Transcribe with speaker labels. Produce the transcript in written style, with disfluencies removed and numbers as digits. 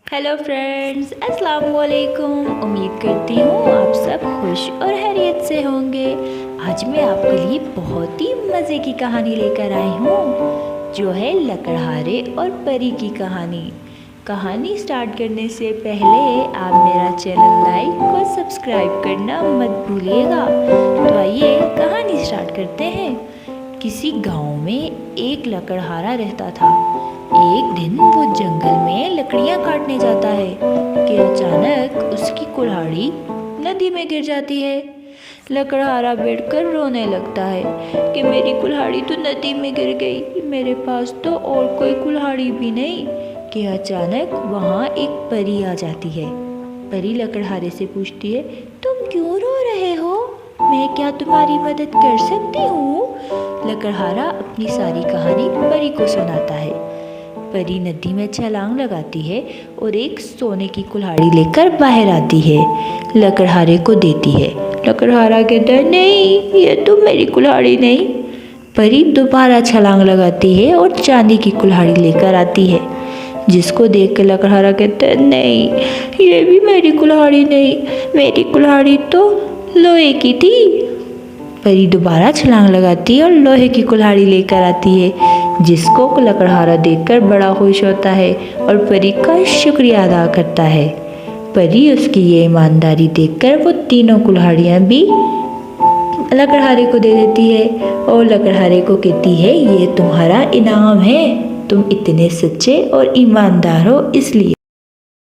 Speaker 1: Hello friends, अस्सलाम वालेकुम। उम्मीद करती हूँ आप सब खुश और खैरियत से होंगे। आज मैं आपके लिए बहुत ही मज़े की कहानी लेकर आई हूँ, जो है लकड़हारे और परी की कहानी। कहानी स्टार्ट करने से पहले आप मेरा चैनल लाइक और सब्सक्राइब करना मत भूलिएगा। तो आइए कहानी स्टार्ट करते हैं। किसी गांव में एक लकड़हारा रहता था। एक दिन वो जंगल में लकड़ियां काटने जाता है कि अचानक उसकी कुल्हाड़ी नदी में गिर जाती है। लकड़हारा बैठकर रोने लगता है कि मेरी कुल्हाड़ी तो नदी में गिर गई, मेरे पास तो और कोई कुल्हाड़ी भी नहीं। कि अचानक वहाँ एक परी आ जाती है। परी लकड़हारे से पूछती है, तुम क्यों रो रहे हो? मैं क्या तुम्हारी मदद कर सकती हूँ? लकड़हारा अपनी सारी कहानी परी को सुनाता है। परी नदी में छलांग लगाती है और एक सोने की कुल्हाड़ी लेकर बाहर आती है, लकड़हारे को देती है। लकड़हारा कहता है, नहीं, ये तो मेरी कुल्हाड़ी नहीं। परी दोबारा छलांग लगाती है और चांदी की कुल्हाड़ी लेकर आती है, जिसको देख कर लकड़हारा कहता है, नहीं, ये भी मेरी कुल्हाड़ी नहीं, मेरी कुल्हाड़ी तो लोहे की थी। परी दोबारा छलांग लगाती है और लोहे की कुल्हाड़ी लेकर आती है, जिसको लकड़हारा देखकर बड़ा खुश होता है और परी का शुक्रिया अदा करता है। परी उसकी ये ईमानदारी देखकर वो तीनों कुल्हाड़ियाँ भी लकड़हारे को दे देती है और लकड़हारे को कहती है, ये तुम्हारा इनाम है, तुम इतने सच्चे और ईमानदार हो इसलिए।